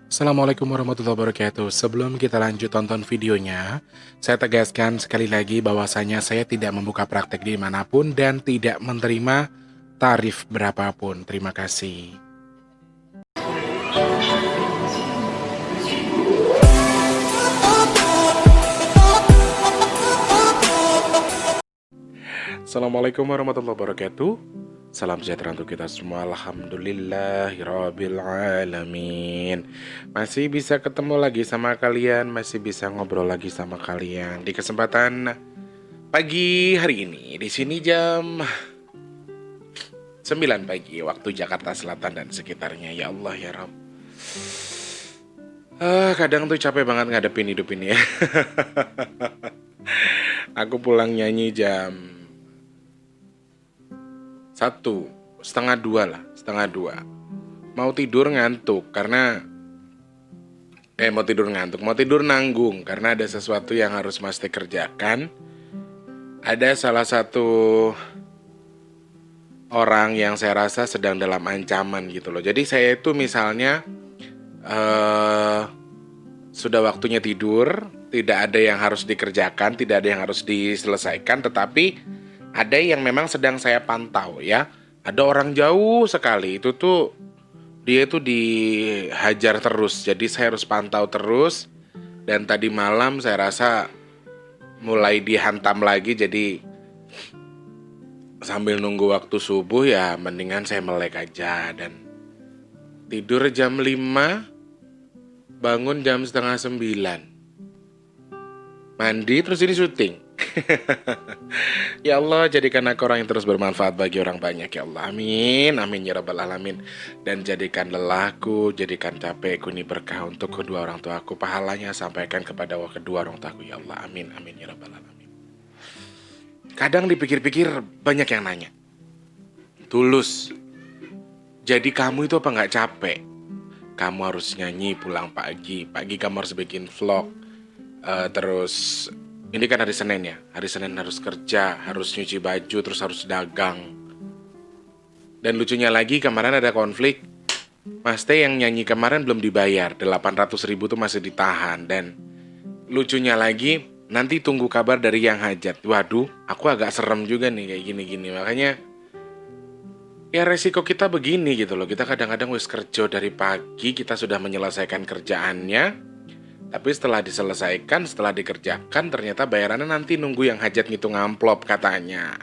Assalamualaikum warahmatullahi wabarakatuh. Sebelum kita lanjut tonton videonya, saya tegaskan sekali lagi bahwasanya saya tidak membuka praktek dimanapun dan tidak menerima tarif berapapun. Terima kasih. Assalamualaikum warahmatullahi wabarakatuh. Salam sejahtera untuk kita semua. Alhamdulillahirrabbilalamin. Masih bisa ketemu lagi sama kalian, masih bisa ngobrol lagi sama kalian di kesempatan pagi hari ini. Di sini jam 9 pagi waktu Jakarta Selatan dan sekitarnya. Ya Allah ya Rabb. Kadang tuh capek banget ngadepin hidup ini ya. Aku pulang nyanyi jam 1:30 lah, 1:30. Mau tidur ngantuk karena mau tidur nanggung karena ada sesuatu yang harus mesti kerjakan. Ada salah satu orang yang saya rasa sedang dalam ancaman gitu loh. Jadi saya itu misalnya sudah waktunya tidur, tidak ada yang harus dikerjakan, tidak ada yang harus diselesaikan, tetapi ada yang memang sedang saya pantau ya. Ada orang jauh sekali, dia tuh dihajar terus. Jadi saya harus pantau terus. Dan tadi malam saya rasa mulai dihantam lagi. Jadi sambil nunggu waktu subuh ya mendingan saya melek aja. Dan tidur jam 5, bangun jam setengah 9. Mandi terus ini syuting. Ya Allah, jadikan aku orang yang terus bermanfaat bagi orang banyak ya Allah. Amin, amin ya rabbal alamin. Dan jadikan lelahku, jadikan capekku ini berkah untuk kedua orang tuaku. Pahalanya sampaikan kepada kedua orang tuaku ya Allah. Amin, amin ya rabbal alamin. Kadang dipikir-pikir banyak yang nanya, Tulus, jadi kamu itu apa gak capek? Kamu harus nyanyi pulang pagi kamu harus bikin vlog. Terus ini kan hari Senin ya. Hari Senin harus kerja, harus nyuci baju, terus harus dagang. Dan lucunya lagi kemarin ada konflik. Mas T yang nyanyi kemarin belum dibayar, 800.000 tuh masih ditahan. Dan lucunya lagi nanti tunggu kabar dari yang hajat. Waduh, aku agak serem juga nih kayak gini-gini. Makanya ya resiko kita begini gitu loh. Kita kadang-kadang wis kerja dari pagi, kita sudah menyelesaikan kerjaannya. Tapi setelah diselesaikan, setelah dikerjakan, ternyata bayarannya nanti nunggu yang hajat ngitung amplop katanya.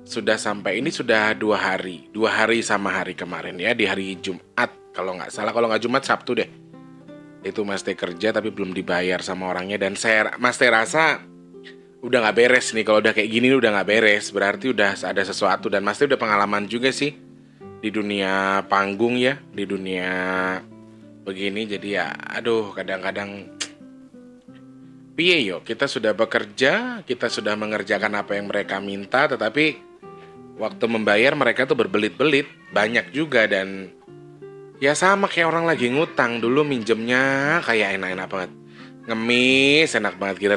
Sudah sampai ini sudah 2 hari. 2 hari sama hari kemarin ya, di hari Jumat. Kalau nggak salah, kalau nggak Jumat, Sabtu deh. Itu Mas T kerja tapi belum dibayar sama orangnya. Dan Mas T rasa udah nggak beres nih. Kalau udah kayak gini udah nggak beres. Berarti udah ada sesuatu. Dan Mas T udah pengalaman juga sih di dunia panggung ya, di dunia begini. Jadi ya aduh, kadang-kadang piye yo, kita sudah bekerja, kita sudah mengerjakan apa yang mereka minta, tetapi waktu membayar mereka tuh berbelit-belit, banyak juga. Dan ya sama kayak orang lagi ngutang, dulu minjemnya kayak enak-enak banget, ngemis enak banget, kira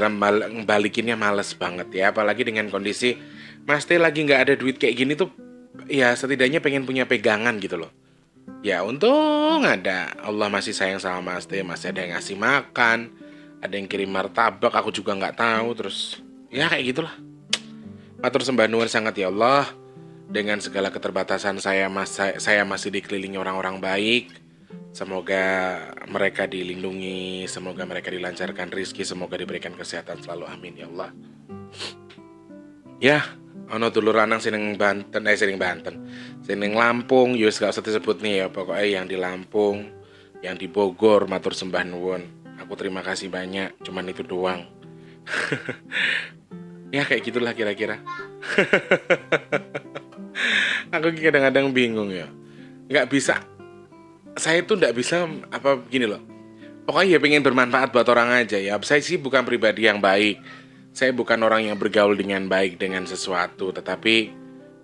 balikinnya males banget ya. Apalagi dengan kondisi Mas T lagi nggak ada duit kayak gini tuh, ya setidaknya pengen punya pegangan gitu loh. Ya untung ada, Allah masih sayang sama Mas T, masih ada yang ngasih makan, ada yang kirim martabak, aku juga nggak tahu. Terus ya kayak gitulah. Matur sembah nuwun sangat ya Allah. Dengan segala keterbatasan saya masih dikelilingi orang-orang baik. Semoga mereka dilindungi, semoga mereka dilancarkan rezeki, semoga diberikan kesehatan selalu, amin ya Allah. Ya, ono dulur lanang sining Banten, sining Lampung, yus gak usah disebut nih ya, pokoknya yang di Lampung, yang di Bogor, matur sembah nuwun. Aku terima kasih banyak, cuman itu doang. Ya kayak gitulah kira-kira. Aku kadang-kadang bingung ya. Nggak bisa, saya tuh nggak bisa apa gini loh. Pokoknya ya pengen bermanfaat buat orang aja ya. Saya sih bukan pribadi yang baik. Saya bukan orang yang bergaul dengan baik dengan sesuatu. Tetapi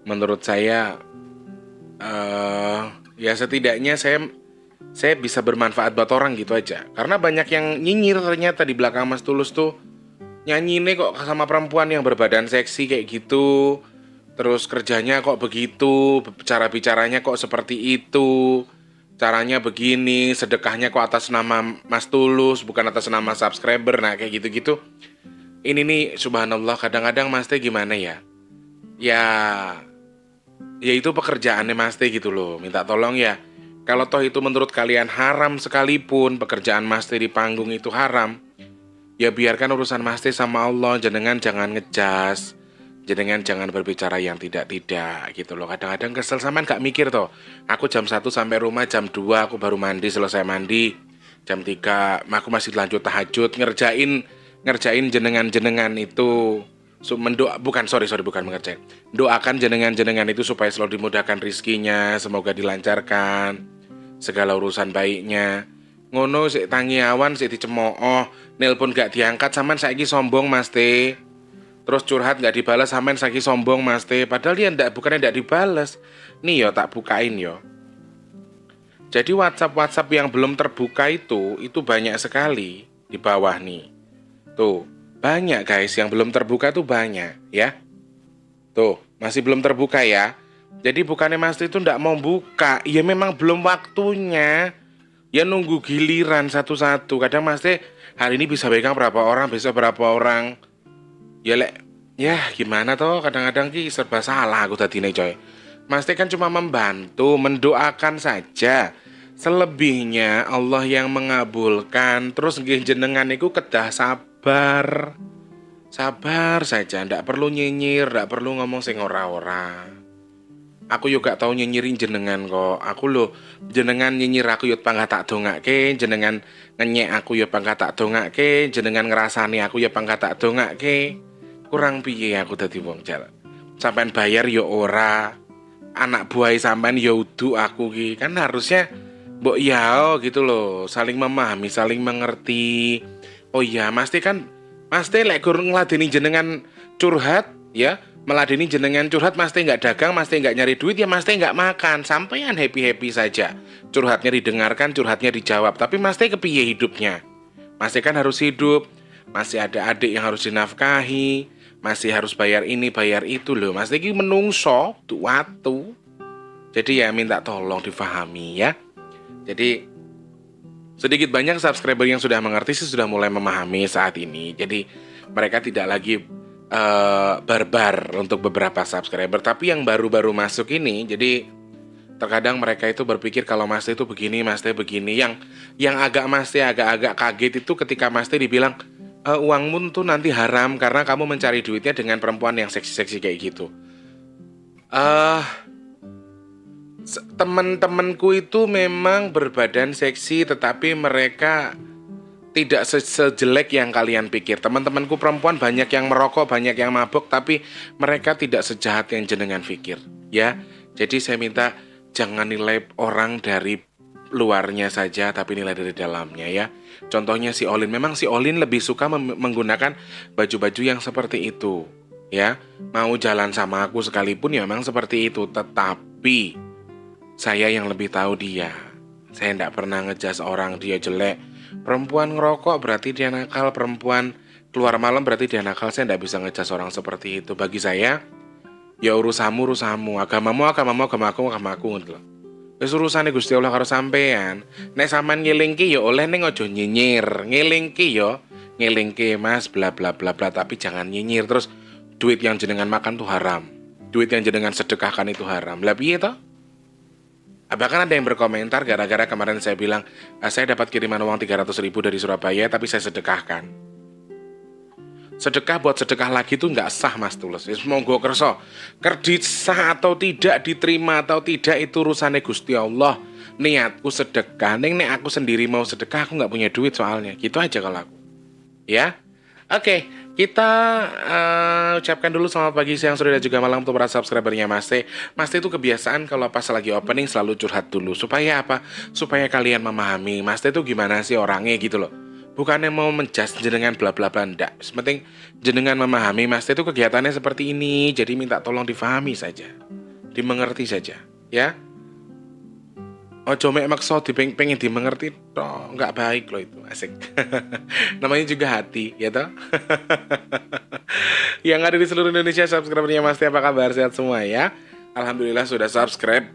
menurut saya ya setidaknya saya bisa bermanfaat buat orang gitu aja. Karena banyak yang nyinyir ternyata di belakang Mas Tulus tuh, nyanyi nih kok sama perempuan yang berbadan seksi kayak gitu, terus kerjanya kok begitu, cara bicaranya kok seperti itu. caranya begini, sedekahnya kok atas nama Mas Tulus, bukan atas nama subscriber. Nah, kayak gitu-gitu. Ini nih, subhanallah, kadang-kadang Mas Teh gimana ya? Ya, ya itu pekerjaannya Mas Teh gitu loh. Minta tolong ya. Kalau toh itu menurut kalian haram sekalipun, pekerjaan Mas Teh di panggung itu haram, ya biarkan urusan Mas Teh sama Allah. Jenengan jangan ngejas, jenengan jangan berbicara yang tidak-tidak gitu loh. Kadang-kadang kesel sampean gak mikir toh. Aku jam 1 sampai rumah jam 2 aku baru mandi, selesai mandi. Jam 3 aku masih lanjut tahajud ngerjain jenengan-jenengan itu bukan mengerjain. Doakan jenengan-jenengan itu supaya selalu dimudahkan rizkinya, semoga dilancarkan segala urusan baiknya. Ngono sik tangi awan sik dicemooh, nelpon gak diangkat sampean saiki sombong Mas T. Terus curhat gak dibalas sampean saiki sombong Mas T. Padahal dia bukannya ndak dibalas. Nih yo tak bukain yo. Jadi WhatsApp yang belum terbuka itu banyak sekali di bawah nih. Tuh, banyak guys yang belum terbuka tuh banyak ya. Tuh, masih belum terbuka ya. Jadi bukannya Mas itu ndak mau buka, ya memang belum waktunya. Ya nunggu giliran satu-satu. Kadang Mas hari ini bisa pegang berapa orang, besok berapa orang. Ya gimana toh, kadang-kadang ki serba salah aku tadi nih coy. Mas kan cuma membantu, mendoakan saja. Selebihnya Allah yang mengabulkan. Terus nggih jenengan iku kedah sabar. Sabar saja, ndak perlu nyinyir, ndak perlu ngomong sing ora-ora. Aku juga tahu nyinyirin jenengan kok. Aku loh, jenengan nyinyir aku yut pangkat tak dongake, jenengan ngenyek aku yut pangkat tak dongake, jenengan ngerasani aku yut pangkat tak dongake. Kurang piye aku dadi wong jalan. Sampean bayar yo ora. Anak buah sampean yo udu aku ki. Kan harusnya mbok yao gitu loh, saling memahami, saling mengerti. Oh iya, Mas lek gur ngladeni jenengan curhat ya, meladeni jenengan curhat Mas nggak dagang, Mas nggak nyari duit ya Mas nggak makan, sampean happy-happy saja. Curhatnya didengarkan, curhatnya dijawab. Tapi Mas kepiye hidupnya? Mas kan harus hidup, masih ada adik yang harus dinafkahi, masih harus bayar ini, bayar itu loh. Mas iki menungso tuh watu. Jadi ya minta tolong difahami ya. Jadi sedikit banyak subscriber yang sudah mengerti sih sudah mulai memahami saat ini. Jadi mereka tidak lagi barbar untuk beberapa subscriber. Tapi yang baru-baru masuk ini, jadi terkadang mereka itu berpikir kalau Mas itu begini, Mas begini. Yang agak-agak kaget itu ketika Mas dibilang uangmu tuh nanti haram karena kamu mencari duitnya dengan perempuan yang seksi-seksi kayak gitu. Teman-temanku itu memang berbadan seksi, tetapi mereka tidak sejelek yang kalian pikir. Teman-temanku perempuan banyak yang merokok, banyak yang mabuk, tapi mereka tidak sejahat yang jenengan pikir. Ya, jadi saya minta jangan nilai orang dari luarnya saja, tapi nilai dari dalamnya ya. Contohnya si Olin, memang si Olin lebih suka menggunakan baju-baju yang seperti itu. Ya, mau jalan sama aku sekalipun ya memang seperti itu, tetapi saya yang lebih tahu dia. Saya tidak pernah ngejas orang dia jelek. Perempuan ngerokok berarti dia nakal. Perempuan keluar malam berarti dia nakal. Saya tidak bisa ngejas orang seperti itu. Bagi saya, ya urusanmu. Agamamu, agamaku gitu loh. Wis urusane Gusti Allah karo sampean. Nek sampean ngelingki ya oleh ning aja nyinyir. Ngelingki Mas bla bla bla bla, tapi jangan nyinyir. Terus duit yang jenengan makan tuh haram. Duit yang jenengan sedekahkan itu haram. Lah piye toh? Bahkan ada yang berkomentar gara-gara kemarin saya bilang saya dapat kiriman uang 300.000 dari Surabaya tapi saya sedekahkan. Sedekah buat sedekah lagi tuh nggak sah Mas Tulus. Monggo kerso. Kredit sah atau tidak, diterima atau tidak itu urusannya Gusti Allah. Niatku sedekah, nek aku sendiri mau sedekah aku nggak punya duit soalnya. Gitu aja kalau aku. Ya. Oke, kita ucapkan dulu selamat pagi, siang, sore, dan juga malam untuk para subscribernya Mas T. Mas T itu kebiasaan kalau pas lagi opening selalu curhat dulu. Supaya apa? Supaya kalian memahami Mas T itu gimana sih orangnya gitu loh. Bukannya mau menjudge jenengan bla bla bla, ndak. Penting jenengan memahami Mas T itu kegiatannya seperti ini. Jadi minta tolong difahami saja. Dimengerti saja, ya. Ojo mek maksa pengen dimengerti toh, nggak baik loh itu, asik. Namanya juga hati, ya toh. Yang ada di seluruh Indonesia subscribernya Mas T, apa kabar? Sehat semua ya? Alhamdulillah sudah subscribe.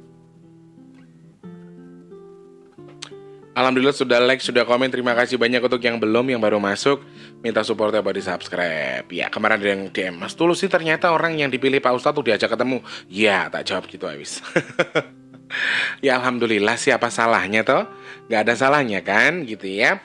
Alhamdulillah sudah like, sudah komen. Terima kasih banyak untuk yang belum, yang baru masuk. Minta supportnya buat di subscribe. Ya kemarin ada yang DM, Mas Tulus sih ternyata orang yang dipilih Pak Ustadz tuh diajak ketemu. Ya tak jawab gitu habis. Ya Alhamdulillah, siapa salahnya toh? Gak ada salahnya kan gitu ya.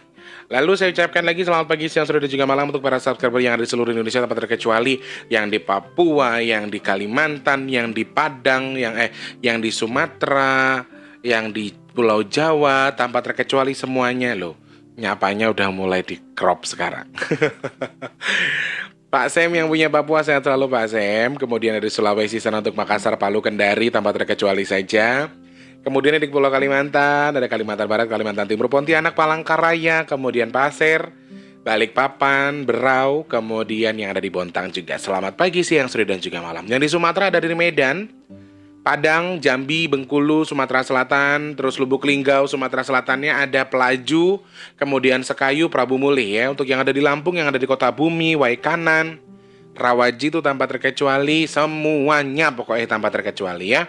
Lalu saya ucapkan lagi selamat pagi, siang, sore, dan juga malam untuk para subscriber yang ada di seluruh Indonesia tanpa terkecuali, yang di Papua, yang di Kalimantan, yang di Padang, yang di Sumatera, yang di Pulau Jawa, tanpa terkecuali semuanya loh. Nyapanya udah mulai di crop sekarang. Pak Sem yang punya Papua, sehat selalu Pak Sem. Kemudian dari Sulawesi sana untuk Makassar, Palu, Kendari tanpa terkecuali saja. Kemudian di Pulau Kalimantan, ada Kalimantan Barat, Kalimantan Timur, Pontianak, Palangkaraya, kemudian Pasir, Balikpapan, Berau, kemudian yang ada di Bontang juga. Selamat pagi, siang, sore, dan juga malam. Yang di Sumatera ada di Medan, Padang, Jambi, Bengkulu, Sumatera Selatan, terus Lubuk Linggau, Sumatera Selatannya ada Pelaju, kemudian Sekayu, Prabu Mulih ya. Untuk yang ada di Lampung, yang ada di Kota Bumi, Waikanan, Rawaji itu tanpa terkecuali, semuanya pokoknya tanpa terkecuali ya.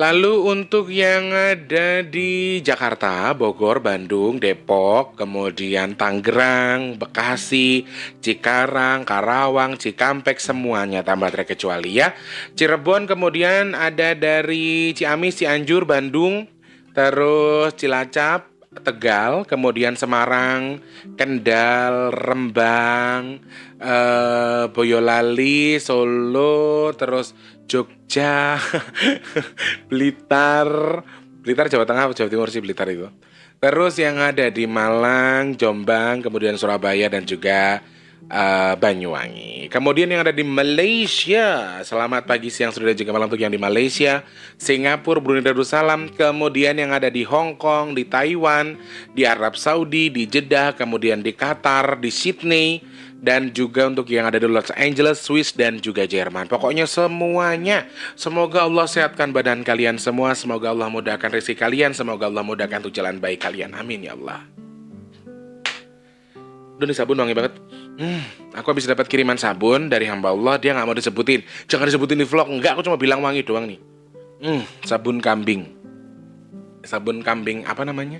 Lalu untuk yang ada di Jakarta, Bogor, Bandung, Depok, kemudian Tangerang, Bekasi, Cikarang, Karawang, Cikampek, semuanya tanpa terkecuali ya. Cirebon kemudian ada dari Ciamis, Cianjur, Bandung, terus Cilacap, Tegal, kemudian Semarang, Kendal, Rembang, Boyolali, Solo, terus Jogja, Blitar, Blitar Jawa Tengah, Jawa Timur sih Blitar itu. Terus yang ada di Malang, Jombang, kemudian Surabaya dan juga Banyuwangi. Kemudian yang ada di Malaysia, selamat pagi, siang, sore, dan juga malam untuk yang di Malaysia, Singapura, Brunei Darussalam. Kemudian yang ada di Hong Kong, di Taiwan, di Arab Saudi, di Jeddah, kemudian di Qatar, di Sydney, dan juga untuk yang ada di Los Angeles, Swiss, dan juga Jerman. Pokoknya semuanya. Semoga Allah sehatkan badan kalian semua. Semoga Allah mudahkan rezeki kalian. Semoga Allah mudahkan untuk jalan baik kalian. Amin ya Allah. Udah nih sabun wangi banget. Aku habis dapat kiriman sabun dari hamba Allah. Dia gak mau disebutin. Jangan disebutin di vlog. Enggak, aku cuma bilang wangi doang nih. Sabun kambing. Sabun kambing apa namanya?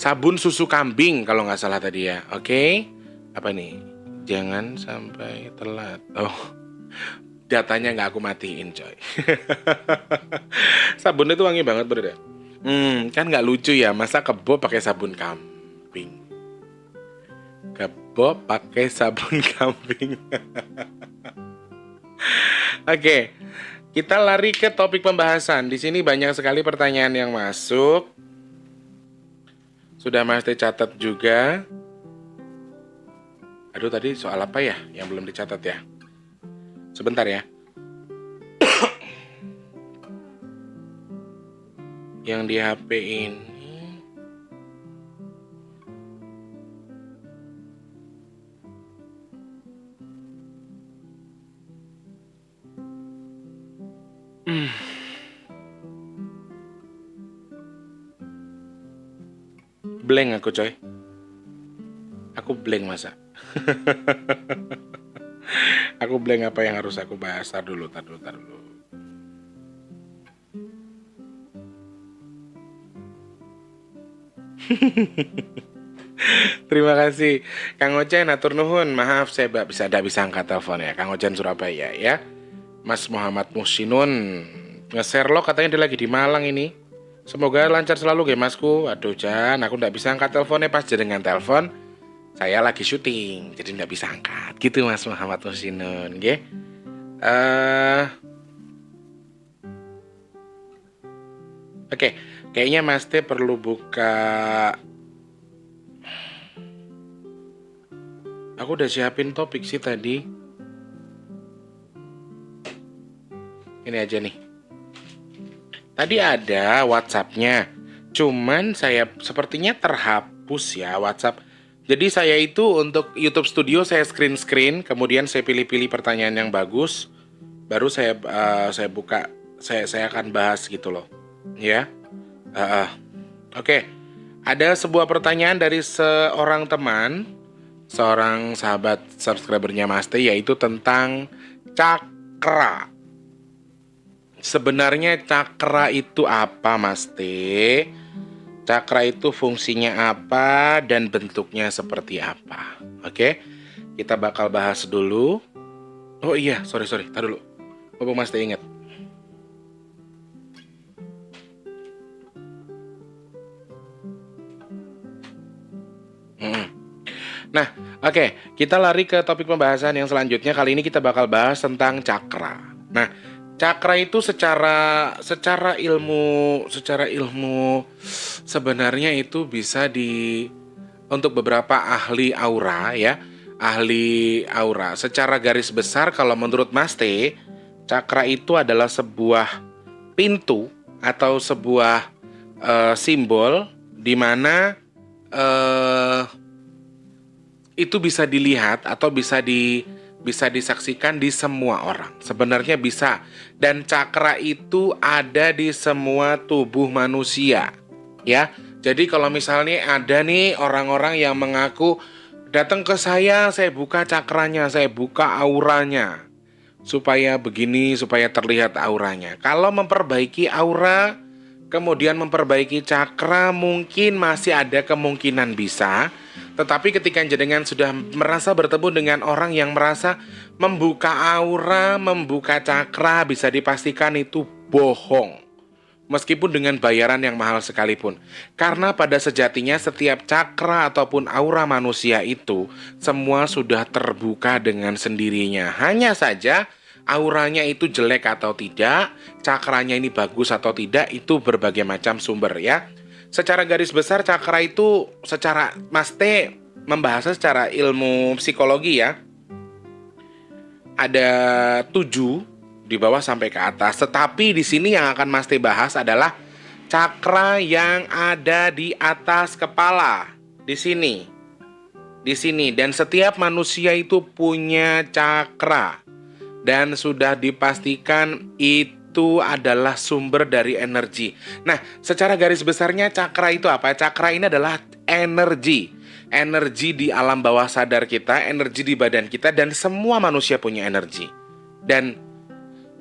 Sabun susu kambing kalau nggak salah tadi ya. Oke. Apa nih? Jangan sampai telat. Oh, datanya nggak aku matiin coy. Sabun itu wangi banget bro. Kan nggak lucu ya, masa kebo pakai sabun kambing. Kebo pakai sabun kambing. Oke, kita lari ke topik pembahasan. Di sini banyak sekali pertanyaan yang masuk. Sudah Mas Teh catat juga. Aduh tadi soal apa ya yang belum dicatat ya? Sebentar ya. Yang di HP ini. Blank aku coy. Aku blank masa. Aku blank apa yang harus aku bahas. Tar dulu. Terima kasih Kang Ochen, atur nuhun. Maaf saya tidak bisa angkat telepon ya. Kang Ochen Surabaya ya. Mas Muhammad Musinun nge-share lo katanya dia lagi di Malang ini. Semoga lancar selalu ya Masku. Aduh Jan, aku tidak bisa angkat teleponnya pas dengan telepon. Saya lagi syuting, jadi nggak bisa angkat. Gitu Mas Muhammad Musinun, nggih. Oke, kayaknya Mas T perlu buka. Aku udah siapin topik sih tadi. Ini aja nih. Tadi ada WhatsApp-nya. Cuman saya sepertinya terhapus ya WhatsApp. Jadi saya itu untuk YouTube Studio saya screen, kemudian saya pilih-pilih pertanyaan yang bagus, baru saya buka, saya akan bahas gitu loh, ya. Oke. Ada sebuah pertanyaan dari seorang teman, seorang sahabat subscribernya Mas T, yaitu tentang cakra. Sebenarnya cakra itu apa Mas T? Cakra itu fungsinya apa dan bentuknya seperti apa. Oke, kita bakal bahas dulu. Oh iya, sorry, tar dulu. Bapak masih ingat. Nah, oke, kita lari ke topik pembahasan yang selanjutnya. Kali ini kita bakal bahas tentang cakra. Nah, cakra itu secara ilmu sebenarnya itu bisa untuk beberapa ahli aura ya. Ahli aura. Secara garis besar kalau menurut Mas T, cakra itu adalah sebuah pintu atau sebuah simbol di mana itu bisa dilihat atau bisa disaksikan di semua orang. Sebenarnya bisa. Dan cakra itu ada di semua tubuh manusia. Ya. Jadi kalau misalnya ada nih orang-orang yang mengaku datang ke saya buka cakranya, saya buka auranya. Supaya begini, supaya terlihat auranya. Kalau memperbaiki aura, kemudian memperbaiki cakra, mungkin masih ada kemungkinan bisa. Tetapi ketika jenengan sudah merasa bertemu dengan orang yang merasa membuka aura, membuka cakra, bisa dipastikan itu bohong. Meskipun dengan bayaran yang mahal sekalipun. Karena pada sejatinya setiap cakra ataupun aura manusia itu semua sudah terbuka dengan sendirinya. Hanya saja auranya itu jelek atau tidak, cakranya ini bagus atau tidak, itu berbagai macam sumber ya. Secara garis besar cakra itu secara Mas T membahasnya secara ilmu psikologi ya. Ada 7 di bawah sampai ke atas. Tetapi di sini yang akan Mas T bahas adalah cakra yang ada di atas kepala. Di sini. Dan setiap manusia itu punya cakra. Dan sudah dipastikan itu adalah sumber dari energi. Nah, secara garis besarnya cakra itu apa? Cakra ini adalah energi. Energi di alam bawah sadar kita, energi di badan kita, dan semua manusia punya energi. Dan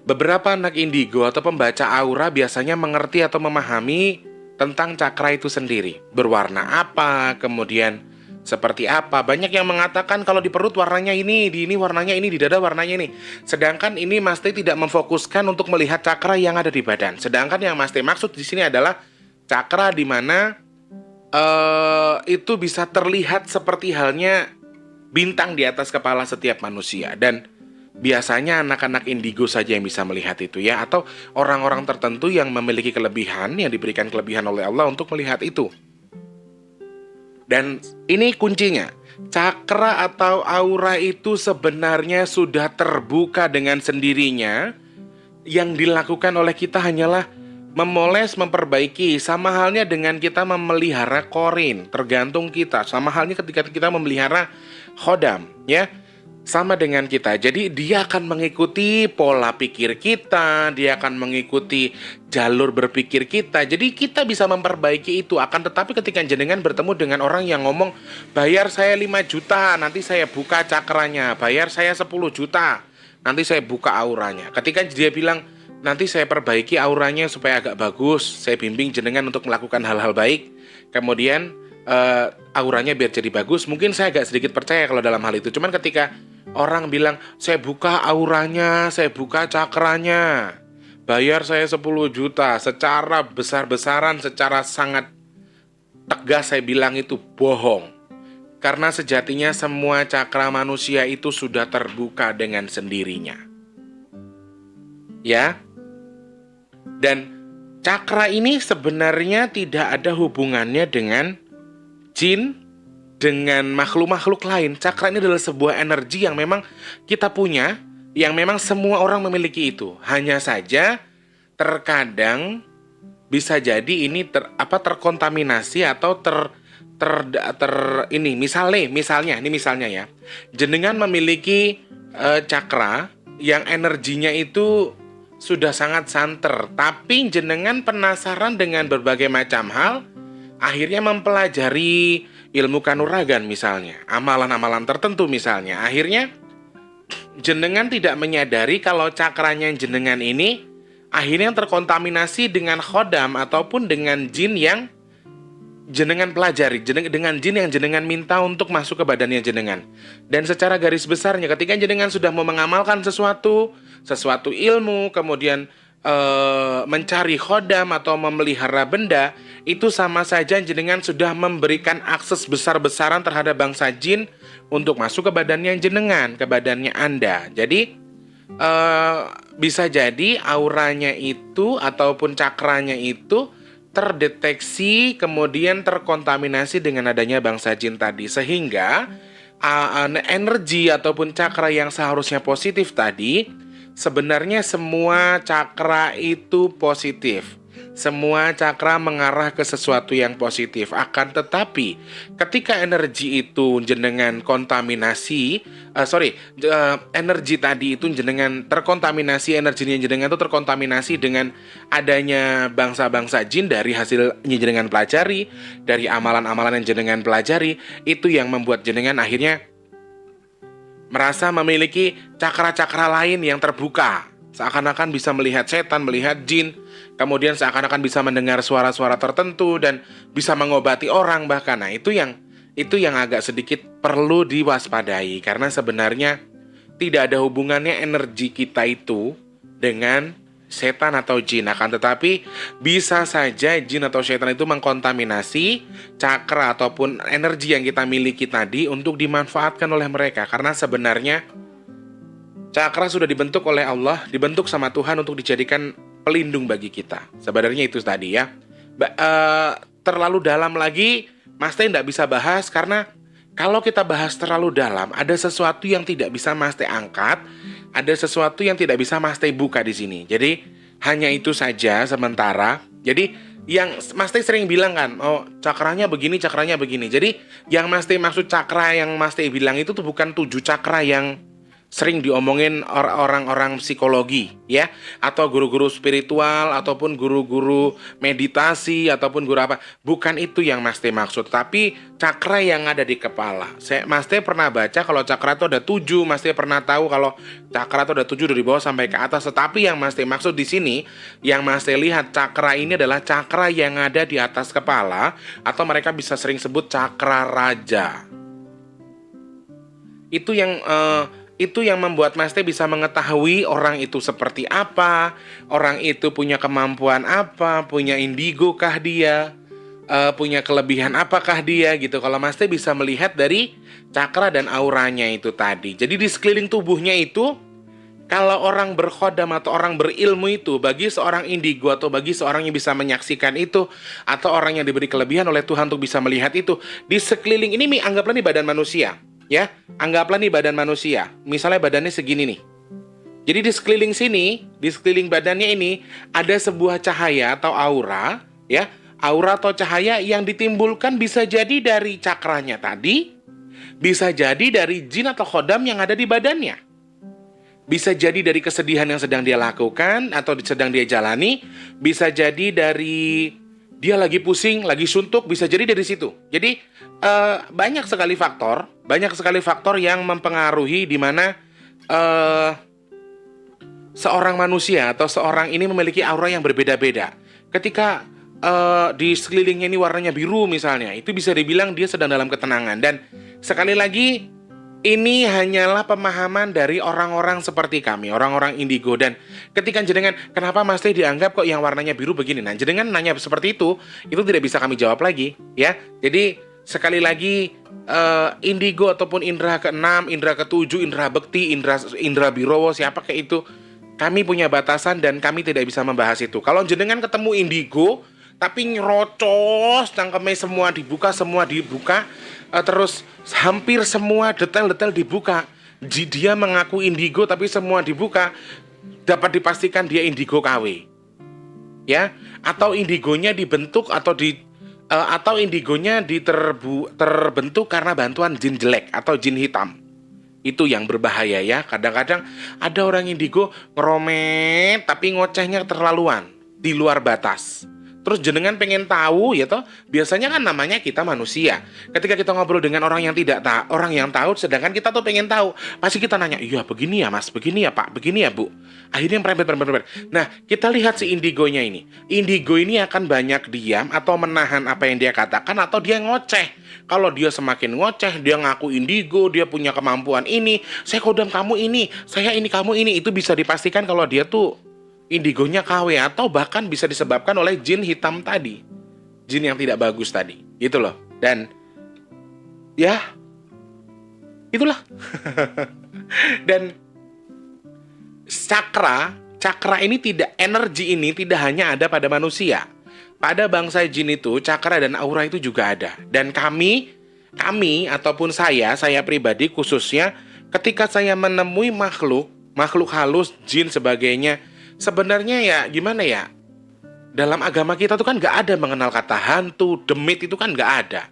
beberapa anak indigo atau pembaca aura biasanya mengerti atau memahami tentang cakra itu sendiri. Berwarna apa, kemudian seperti apa. Banyak yang mengatakan kalau di perut warnanya ini, di ini warnanya ini, di dada warnanya ini. Sedangkan ini Mas T tidak memfokuskan untuk melihat cakra yang ada di badan. Sedangkan yang Mas T maksud di sini adalah cakra di mana itu bisa terlihat seperti halnya bintang di atas kepala setiap manusia. Dan biasanya anak-anak indigo saja yang bisa melihat itu ya. Atau orang-orang tertentu yang memiliki kelebihan, yang diberikan kelebihan oleh Allah untuk melihat itu. Dan ini kuncinya, cakra atau aura itu sebenarnya sudah terbuka dengan sendirinya. Yang dilakukan oleh kita hanyalah memoles, memperbaiki. Sama halnya dengan kita memelihara korin, tergantung kita. Sama halnya ketika kita memelihara khodam, ya. Sama dengan kita. Jadi dia akan mengikuti pola pikir kita, dia akan mengikuti jalur berpikir kita. Jadi kita bisa memperbaiki itu. Akan tetapi ketika jenengan bertemu dengan orang yang ngomong, bayar saya 5 juta, nanti saya buka cakranya. Bayar saya 10 juta, nanti saya buka auranya. Ketika dia bilang, nanti saya perbaiki auranya supaya agak bagus, saya bimbing jenengan untuk melakukan hal-hal baik, kemudian auranya biar jadi bagus, mungkin saya agak sedikit percaya kalau dalam hal itu. Cuman ketika orang bilang, saya buka auranya, saya buka cakranya, bayar saya 10 juta, secara besar-besaran, secara sangat tegas saya bilang itu bohong. Karena sejatinya semua cakra manusia itu sudah terbuka dengan sendirinya. Ya. Dan cakra ini sebenarnya tidak ada hubungannya dengan jin, dengan makhluk-makhluk lain. Cakra ini adalah sebuah energi yang memang kita punya, yang memang semua orang memiliki itu. Hanya saja terkadang bisa jadi ini terkontaminasi atau misalnya ya. Jenengan memiliki cakra yang energinya itu sudah sangat santer, tapi jenengan penasaran dengan berbagai macam hal, akhirnya mempelajari ilmu kanuragan misalnya, amalan-amalan tertentu misalnya. Akhirnya jenengan tidak menyadari kalau cakranya jenengan ini akhirnya terkontaminasi dengan khodam ataupun dengan jin yang jenengan pelajari dengan jin yang jenengan minta untuk masuk ke badannya jenengan. Dan secara garis besarnya ketika jenengan sudah mau mengamalkan sesuatu ilmu, kemudian mencari khodam atau memelihara benda, itu sama saja jenengan sudah memberikan akses besar-besaran terhadap bangsa jin untuk masuk ke badannya jenengan, ke badannya Anda. Jadi bisa jadi auranya itu ataupun cakranya itu terdeteksi kemudian terkontaminasi dengan adanya bangsa jin tadi, sehingga energi ataupun cakra yang seharusnya positif tadi, sebenarnya semua cakra itu positif. Semua cakra mengarah ke sesuatu yang positif. Akan tetapi ketika energi itu jenengan kontaminasi, energi tadi itu jenengan terkontaminasi, energinya jenengan itu terkontaminasi dengan adanya bangsa-bangsa jin dari hasil jenengan pelajari, dari amalan-amalan yang jenengan pelajari, itu yang membuat jenengan akhirnya merasa memiliki cakra-cakra lain yang terbuka. Seakan-akan bisa melihat setan, melihat jin, kemudian seakan-akan bisa mendengar suara-suara tertentu dan bisa mengobati orang bahkan. Nah, itu yang agak sedikit perlu diwaspadai, karena sebenarnya tidak ada hubungannya energi kita itu dengan setan atau jin. Akan tetapi bisa saja jin atau setan itu mengkontaminasi cakra ataupun energi yang kita miliki tadi untuk dimanfaatkan oleh mereka, karena sebenarnya cakra sudah dibentuk oleh Allah, dibentuk sama Tuhan untuk dijadikan pelindung bagi kita. Sebenarnya itu tadi ya. Terlalu dalam lagi, Mas Teh tidak bisa bahas, karena kalau kita bahas terlalu dalam, ada sesuatu yang tidak bisa Mas Teh angkat, ada sesuatu yang tidak bisa Mas Teh buka di sini. Jadi hanya itu saja sementara. Jadi yang Mas Teh sering bilang kan, oh cakranya begini, cakranya begini. Jadi yang Mas Teh maksud cakra yang Mas Teh bilang itu tuh bukan 7 cakra yang sering diomongin orang-orang psikologi ya, atau guru-guru spiritual ataupun guru-guru meditasi ataupun guru apa. Bukan itu yang Mas Teh maksud, tapi cakra yang ada di kepala. Mas Teh pernah baca kalau cakra itu ada 7, Mas Teh pernah tahu kalau cakra itu ada 7 dari bawah sampai ke atas. Tetapi yang Mas Teh maksud di sini, yang Mas Teh lihat cakra ini adalah cakra yang ada di atas kepala, atau mereka bisa sering sebut cakra raja. Itu yang membuat Mas Teh bisa mengetahui orang itu seperti apa, orang itu punya kemampuan apa, punya indigo kah dia, punya kelebihan apakah dia gitu. Kalau Mas Teh bisa melihat dari cakra dan auranya itu tadi. Jadi di sekeliling tubuhnya itu, kalau orang berkhodam atau orang berilmu itu, bagi seorang indigo atau bagi seorang yang bisa menyaksikan itu, atau orang yang diberi kelebihan oleh Tuhan untuk bisa melihat itu, di sekeliling ini anggaplah nih badan manusia. Ya, anggaplah nih badan manusia. Misalnya badannya segini nih. Jadi di sekeliling sini, di sekeliling badannya ini ada sebuah cahaya atau aura, ya. Aura atau cahaya yang ditimbulkan bisa jadi dari cakranya tadi, bisa jadi dari jin atau khodam yang ada di badannya. Bisa jadi dari kesedihan yang sedang dia lakukan atau sedang dia jalani, bisa jadi dari dia lagi pusing, lagi suntuk, bisa jadi dari situ. Jadi banyak sekali faktor yang mempengaruhi di mana seorang manusia atau seorang ini memiliki aura yang berbeda-beda. Ketika di sekelilingnya ini warnanya biru misalnya, itu bisa dibilang dia sedang dalam ketenangan. Dan sekali lagi, ini hanyalah pemahaman dari orang-orang seperti kami, orang-orang indigo. Dan ketika jenengan, kenapa Mas Teh dianggap kok yang warnanya biru begini? Nah, jenengan nanya seperti itu tidak bisa kami jawab lagi, ya. Jadi sekali lagi, indigo ataupun indera ke-6, indera ke-7, indera bekti, indera birowo, siapa kayak itu, kami punya batasan dan kami tidak bisa membahas itu. Kalau jenengan ketemu indigo tapi nyerocos, cangkemnya semua dibuka, terus hampir semua detail-detail dibuka, dia mengaku indigo tapi semua dibuka, dapat dipastikan dia indigo KW, ya. Atau indigonya dibentuk atau indigonya terbentuk karena bantuan jin jelek atau jin hitam. Itu yang berbahaya ya. Kadang-kadang ada orang indigo ngeromet tapi ngocehnya terlaluan, di luar batas. Terus jenengan pengen tahu ya toh, biasanya kan namanya kita manusia. Ketika kita ngobrol dengan orang yang tidak tahu, orang yang tahu, sedangkan kita tuh pengen tahu, pasti kita nanya, iya begini ya mas, begini ya pak, begini ya bu. Akhirnya merembet. Nah, kita lihat si indigonya ini. Indigo ini akan banyak diam atau menahan apa yang dia katakan atau dia ngoceh. Kalau dia semakin ngoceh, dia ngaku indigo, dia punya kemampuan ini, saya kodam kamu ini, saya ini kamu ini, itu bisa dipastikan kalau dia tuh indigonya KW atau bahkan bisa disebabkan oleh jin hitam tadi. Jin yang tidak bagus tadi. Gitu loh. Dan ya itulah. Dan cakra ini tidak, energi ini tidak hanya ada pada manusia. Pada bangsa jin itu, cakra dan aura itu juga ada. Dan kami ataupun saya pribadi khususnya, ketika saya menemui makhluk halus, jin sebagainya, sebenarnya ya gimana ya, dalam agama kita tuh kan gak ada mengenal kata hantu, demit itu kan gak ada.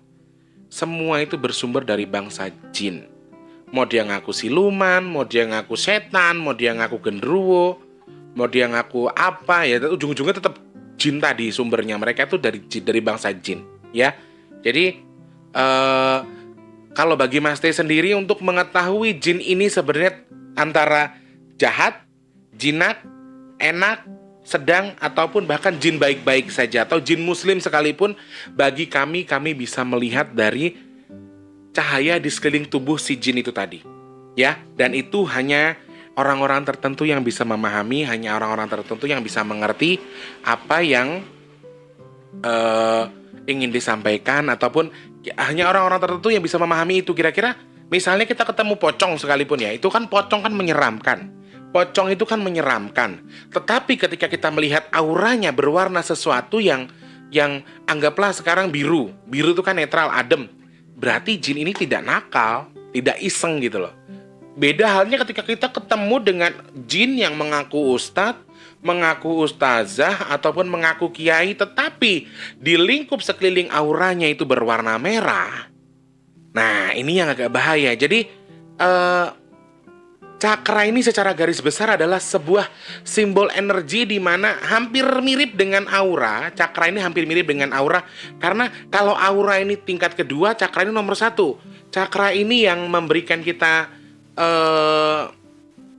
Semua itu bersumber dari bangsa jin. Mau dia ngaku siluman, mau dia ngaku setan, mau dia ngaku genderuwo, mau dia ngaku apa ya, ujung-ujungnya tetap jin tadi sumbernya. Mereka itu dari bangsa jin ya. Jadi kalau bagi Mas T sendiri untuk mengetahui jin ini sebenarnya antara jahat, jinak, enak, sedang, ataupun bahkan jin baik-baik saja atau jin muslim sekalipun, bagi kami bisa melihat dari cahaya di sekeliling tubuh si jin itu tadi ya. Dan itu hanya orang-orang tertentu yang bisa memahami, hanya orang-orang tertentu yang bisa mengerti apa yang ingin disampaikan, ataupun hanya orang-orang tertentu yang bisa memahami itu. Kira-kira misalnya kita ketemu pocong sekalipun ya, itu kan pocong kan menyeramkan. Pocong itu kan menyeramkan. Tetapi ketika kita melihat auranya berwarna sesuatu yang anggaplah sekarang biru. Biru itu kan netral, adem. Berarti jin ini tidak nakal, tidak iseng gitu loh. Beda halnya ketika kita ketemu dengan jin yang mengaku ustadz, mengaku ustazah, ataupun mengaku kiai, tetapi di lingkup sekeliling auranya itu berwarna merah. Nah, ini yang agak bahaya. Jadi, cakra ini secara garis besar adalah sebuah simbol energi di mana hampir mirip dengan aura. Cakra ini hampir mirip dengan aura, karena kalau aura ini tingkat kedua, cakra ini nomor satu. Cakra ini yang memberikan kita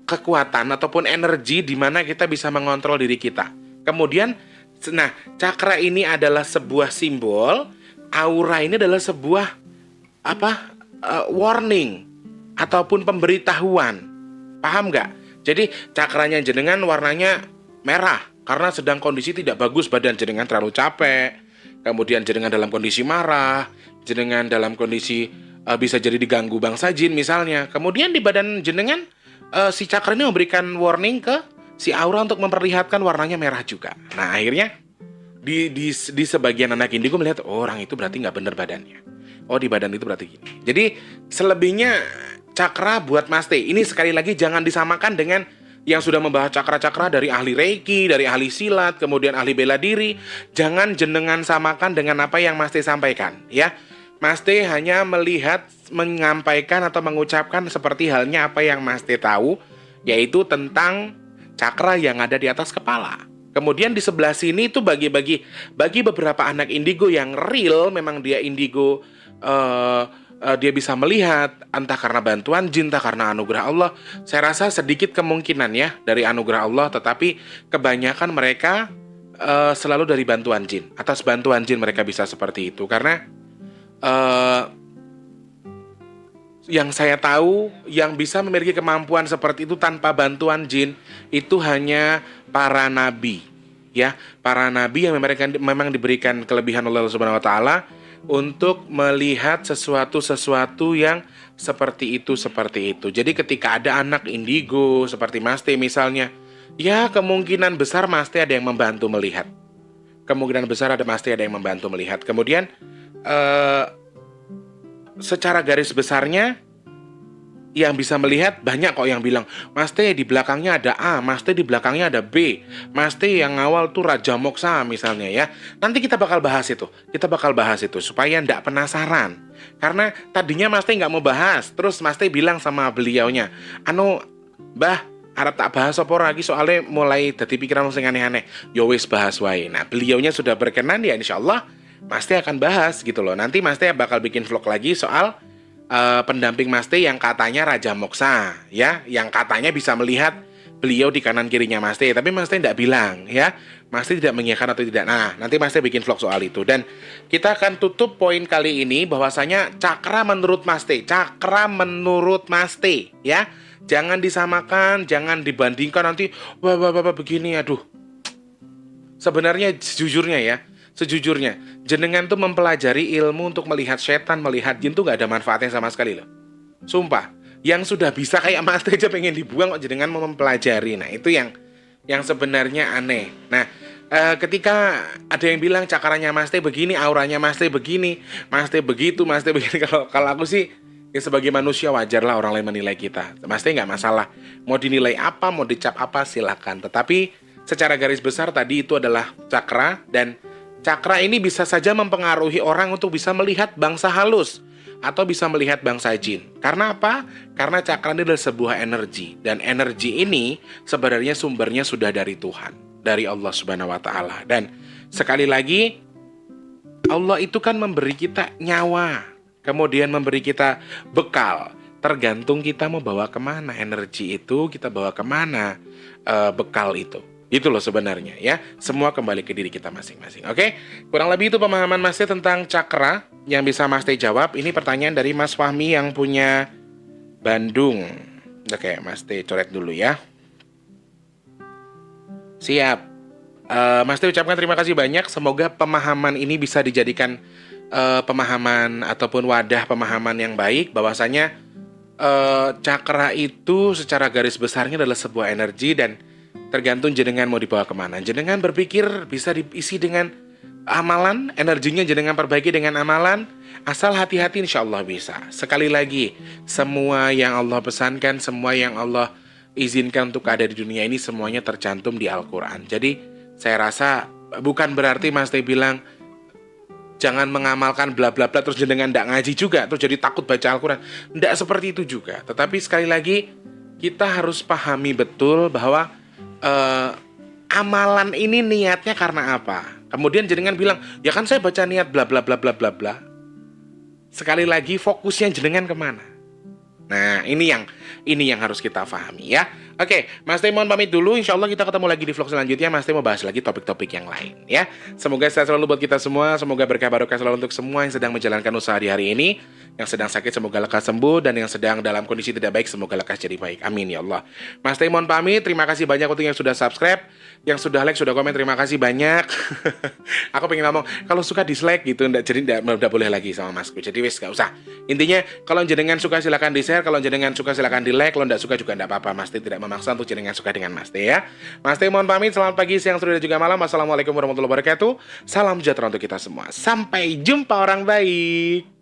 kekuatan ataupun energi di mana kita bisa mengontrol diri kita. Kemudian, nah, cakra ini adalah sebuah simbol, aura ini adalah sebuah warning ataupun pemberitahuan. Paham nggak? Jadi cakranya jenengan warnanya merah karena sedang kondisi tidak bagus, badan jenengan terlalu capek, kemudian jenengan dalam kondisi marah, jenengan dalam kondisi bisa jadi diganggu bangsa jin misalnya. Kemudian di badan jenengan si cakra ini memberikan warning ke si aura untuk memperlihatkan warnanya merah juga. Nah, akhirnya di sebagian anak indigo melihat, oh, orang itu berarti nggak benar badannya. Oh, di badan itu berarti gini. Jadi selebihnya cakra buat Mas T ini sekali lagi jangan disamakan dengan yang sudah membahas cakra-cakra dari ahli Reiki, dari ahli silat, kemudian ahli bela diri. Jangan jenengan samakan dengan apa yang Mas T sampaikan ya. Mas T hanya melihat, menyampaikan atau mengucapkan seperti halnya apa yang Mas T tahu, yaitu tentang cakra yang ada di atas kepala. Kemudian di sebelah sini itu bagi beberapa anak indigo yang real, memang dia indigo, dia bisa melihat entah karena bantuan jin, entah karena anugerah Allah. Saya rasa sedikit kemungkinan ya dari anugerah Allah, tetapi kebanyakan mereka selalu dari bantuan jin. Atas bantuan jin mereka bisa seperti itu, karena yang saya tahu yang bisa memiliki kemampuan seperti itu tanpa bantuan jin itu hanya para nabi ya, para nabi yang memang diberikan kelebihan oleh Allah Subhanahu wa taala untuk melihat sesuatu yang seperti itu. Jadi ketika ada anak indigo seperti Mas T misalnya, ya kemungkinan besar Mas T ada yang membantu melihat. Kemudian secara garis besarnya yang bisa melihat banyak kok yang bilang, Mas T di belakangnya ada A, Mas T di belakangnya ada B, Mas T yang awal tuh Raja Moksa misalnya ya. Nanti kita bakal bahas itu supaya ndak penasaran. Karena tadinya Mas T nggak mau bahas, terus Mas T bilang sama beliaunya, Mbah, Arab tak bahas apa lagi soalnya mulai dadi pikiran sing aneh-aneh. Ya wis bahas wae. Nah, beliaunya sudah berkenan ya insyaallah Mas Teh akan bahas gitu loh. Nanti Mas Teh bakal bikin vlog lagi soal pendamping Mas Teh yang katanya Raja Moksa ya, yang katanya bisa melihat beliau di kanan kirinya Mas Teh, tapi Mas Teh tidak bilang ya. Mas Teh tidak mengiyakan atau tidak. Nah, nanti Mas Teh bikin vlog soal itu dan kita akan tutup poin kali ini bahwasanya cakra menurut Mas Teh, cakra menurut Mas Teh ya. Jangan disamakan, jangan dibandingkan nanti wah begini aduh. Sebenarnya sejujurnya jenengan tuh mempelajari ilmu untuk melihat setan, melihat jin tuh gak ada manfaatnya sama sekali loh. Sumpah, yang sudah bisa kayak Mas Teh aja pengen dibuang kok jenengan mau mempelajari. Nah, itu yang sebenarnya aneh. Nah, ketika ada yang bilang cakaranya Mas Teh begini, auranya Mas Teh begini, Mas Teh begitu, Mas Teh begini, kalau aku sih ya sebagai manusia wajar lah orang lain menilai kita. Mas Teh nggak masalah. Mau dinilai apa, mau dicap apa silahkan. Tetapi secara garis besar tadi itu adalah cakra dan cakra ini bisa saja mempengaruhi orang untuk bisa melihat bangsa halus atau bisa melihat bangsa jin. Karena apa? Karena cakra ini adalah sebuah energi dan energi ini sebenarnya sumbernya sudah dari Tuhan, dari Allah Subhanahu wa taala. Dan sekali lagi Allah itu kan memberi kita nyawa, kemudian memberi kita bekal. Tergantung kita mau bawa kemana energi itu, kita bawa kemana bekal itu. Itu loh sebenarnya ya. Semua kembali ke diri kita masing-masing. Oke? Kurang lebih itu pemahaman Mas Teh tentang cakra yang bisa Mas Teh jawab. Ini pertanyaan dari Mas Fahmi yang punya Bandung. Oke, Mas Teh coret dulu ya. Siap. Mas Teh ucapkan terima kasih banyak. Semoga pemahaman ini bisa dijadikan pemahaman ataupun wadah pemahaman yang baik bahwasanya cakra itu secara garis besarnya adalah sebuah energi dan tergantung jenengan mau dibawa kemana. Jenengan berpikir bisa diisi dengan amalan, energinya jenengan perbaiki dengan amalan. Asal hati-hati insya Allah bisa. Sekali lagi, semua yang Allah pesankan, semua yang Allah izinkan untuk ada di dunia ini semuanya tercantum di Al-Quran. Jadi saya rasa bukan berarti Mas Teh bilang jangan mengamalkan bla bla bla terus jenengan ndak ngaji juga terus jadi takut baca Al-Quran. Ndak seperti itu juga. Tetapi sekali lagi kita harus pahami betul bahwa amalan ini niatnya karena apa. Kemudian jenengan bilang ya kan saya baca niat bla bla bla bla bla bla. Sekali lagi fokusnya jenengan kemana. Nah, ini yang harus kita pahami ya. Oke, Mas Teh mohon pamit dulu. Insya Allah kita ketemu lagi di vlog selanjutnya. Mas Teh mau bahas lagi topik-topik yang lain ya. Semoga sehat selalu buat kita semua. Semoga berkah barokah selalu untuk semua yang sedang menjalankan usaha di hari ini. Yang sedang sakit semoga lekas sembuh. Dan yang sedang dalam kondisi tidak baik semoga lekas jadi baik. Amin ya Allah. Mas Teh mohon pamit. Terima kasih banyak untuk yang sudah subscribe. Yang sudah like, sudah komen, terima kasih banyak. Aku pengen ngomong, kalau suka dislike gitu, jadi udah boleh lagi sama Masku. Jadi wes gak usah. Intinya, kalau jenengan suka silakan di share, kalau jenengan suka silakan di like, kalau nggak suka juga nggak apa-apa. Mas Teh tidak memaksa untuk jenengan suka dengan Mas Teh ya. Mas Teh mohon pamit, selamat pagi, siang, sore, dan juga malam. Assalamualaikum warahmatullahi wabarakatuh. Salam sejahtera untuk kita semua. Sampai jumpa orang baik.